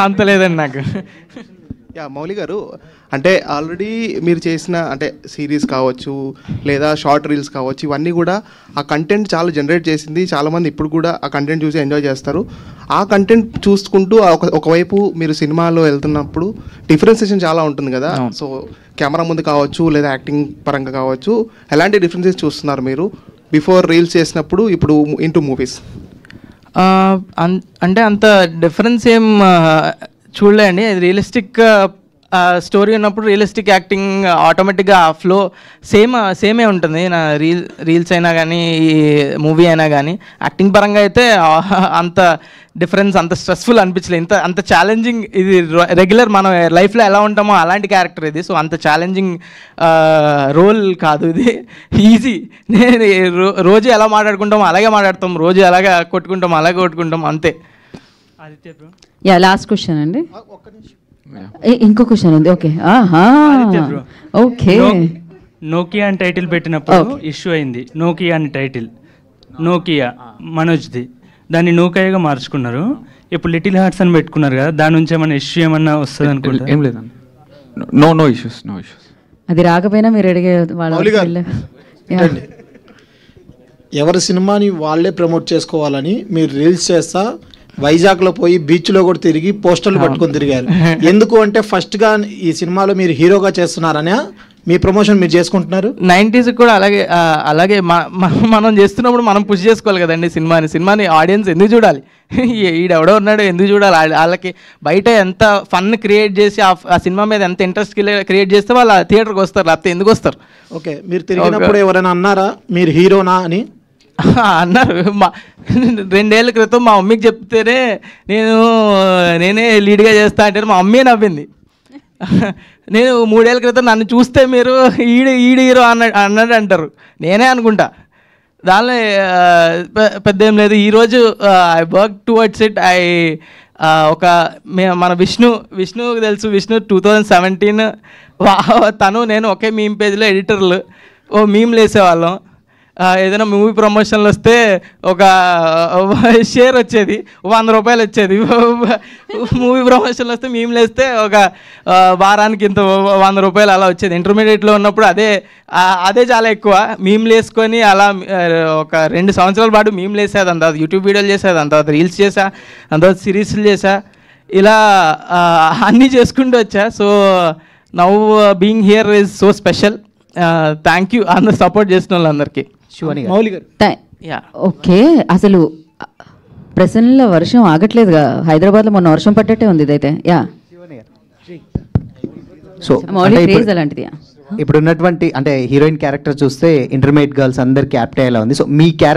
అంత లేదండి నాకు. యా మౌలి గారు, అంటే ఆల్రెడీ మీరు చేసిన అంటే సిరీస్ కావచ్చు లేదా షార్ట్ రీల్స్ కావచ్చు, ఇవన్నీ కూడా ఆ కంటెంట్ చాలా జనరేట్ చేసింది. చాలామంది ఇప్పుడు కూడా ఆ కంటెంట్ చూసి ఎంజాయ్ చేస్తారు. ఆ కంటెంట్ చూసుకుంటూ ఒకవైపు మీరు సినిమాలో వెళ్తున్నప్పుడు డిఫరెన్సియేషన్ చాలా ఉంటుంది కదా. సో కెమెరా ముందు కావచ్చు లేదా యాక్టింగ్ పరంగా కావచ్చు, ఎలాంటి డిఫరెన్సెస్ చూస్తున్నారు మీరు బిఫోర్ రీల్స్ చేసినప్పుడు ఇప్పుడు ఇంటూ మూవీస్? అంటే అంత డిఫరెన్స్ ఏం చూడలే అండి. అది రియలిస్టిక్ స్టోరీ ఉన్నప్పుడు రియలిస్టిక్ యాక్టింగ్ ఆటోమేటిక్గా ఆ ఫ్లో సేమే ఉంటుంది. నా రీల్స్ అయినా కానీ ఈ మూవీ అయినా కానీ యాక్టింగ్ పరంగా అయితే అంత డిఫరెన్స్, అంత స్ట్రెస్ఫుల్ అనిపించలేదు. అంత ఛాలెంజింగ్ ఇది రెగ్యులర్ మనం లైఫ్లో ఎలా ఉంటామో అలాంటి క్యారెక్టర్ ఇది. సో అంత ఛాలెంజింగ్ రోల్ కాదు ఇది, ఈజీ. నేను రోజు ఎలా మాట్లాడుకుంటామో అలాగే మాట్లాడతాం, రోజు ఎలాగ కొట్టుకుంటాం అలాగే కొట్టుకుంటాం, అంతే. యా లాస్ట్ క్వశ్చన్ అండి. ఇంకో క్వశ్చన్ ఉంది. Okay okay. నోకియా అని టైటిల్ పెట్టినప్పుడు ఇష్యూ అయింది. నోకియా అని టైటిల్, నోకియా మనోజ్ది, దాన్ని నోకియాగా మార్చుకున్నారు. ఇప్పుడు లిటిల్ హార్ట్స్ అని పెట్టుకున్నారు కదా, దాని నుంచి ఏమన్నా ఇష్యూ ఏమన్నా వస్తుంది అనుకుంటా? ఏం లేదండి, నో ఇష్యూస్. అది రాకపోయినా మీరు అడిగే వాళ్ళు ఎవరి సినిమాని వాళ్ళే ప్రమోట్ చేసుకోవాలని మీరు రీల్స్ చేస్తా వైజాగ్లో పోయి బీచ్లో కూడా తిరిగి పోస్టర్లు పట్టుకొని తిరిగారు. ఎందుకు అంటే ఫస్ట్గా ఈ సినిమాలో మీరు హీరోగా చేస్తున్నారనే మీ ప్రమోషన్ మీరు చేసుకుంటున్నారు. 90s కూడా అలాగే మనం చేస్తున్నప్పుడు మనం పుష్ చేసుకోవాలి కదండి సినిమాని ఆడియన్స్ ఎందుకు చూడాలి? ఈడెవడో ఉన్నాడు ఎందుకు చూడాలి? వాళ్ళకి బయట ఎంత ఫన్ క్రియేట్ చేసి ఆ సినిమా మీద ఎంత ఇంట్రెస్ట్ క్రియేట్ చేస్తే వాళ్ళు థియేటర్కి వస్తారు, లేకపోతే ఎందుకు వస్తారు? ఓకే, మీరు తిరిగినప్పుడు ఎవరైనా అన్నారా మీరు హీరోనా అని? అన్నారు. 2 ఏళ్ల క్రితం మా మమ్మీకి చెప్తేనే నేనే లీడ్గా చేస్తా అంటే మా మమ్మీ నవ్వింది. నేను 3 ఏళ్ల క్రితం నన్ను చూస్తే మీరు ఈడు హీరో అన్నాడు అంటారు, నేనే అనుకుంటా. దానిలో పెద్ద ఏం లేదు. ఈరోజు ఐ వర్క్ టువర్డ్స్ ఇట్. మన విష్ణుకి తెలుసు, విష్ణు 2017 తను నేను ఒకే మీమ్ పేజ్లో ఎడిటర్లు మీమ్లు వేసేవాళ్ళం. ఏదైనా మూవీ ప్రమోషన్లు వస్తే ఒక షేర్ వచ్చేది, 100 రూపాయలు వచ్చేది. మూవీ ప్రమోషన్లు వస్తే మీమ్లు వేస్తే ఒక వారానికి ఇంత 100 రూపాయలు అలా వచ్చేది. ఇంటర్మీడియట్లో ఉన్నప్పుడు అదే చాలా ఎక్కువ. మీమ్లు వేసుకొని అలా ఒక 2 సంవత్సరాల పాటు మీమ్లు వేసేది. అంత యూట్యూబ్ వీడియోలు చేసేది, అంత రీల్స్ చేసా, అంత సిరీస్లు చేసా, ఇలా అన్నీ చేసుకుంటూ వచ్చా. So now being here is so special. Thank you అందరు సపోర్ట్ చేసిన వాళ్ళందరికీ. ఓకే, అసలు ప్రసన్నలో వర్షం ఆగట్లేదుగా. హైదరాబాద్లో మొన్న వర్షం పడ్డట్టే ఉంది ఇదైతే. యా సో అలాంటిది. ఇప్పుడు ఉన్నటువంటి అంటే హీరోయిన్ క్యారెక్టర్ చూస్తే ఇంటర్మీడియట్ గర్ల్స్ అందరికి యాప్ట్ అయ్యేలా ఉంది. సో మీ క్యారెక్టర్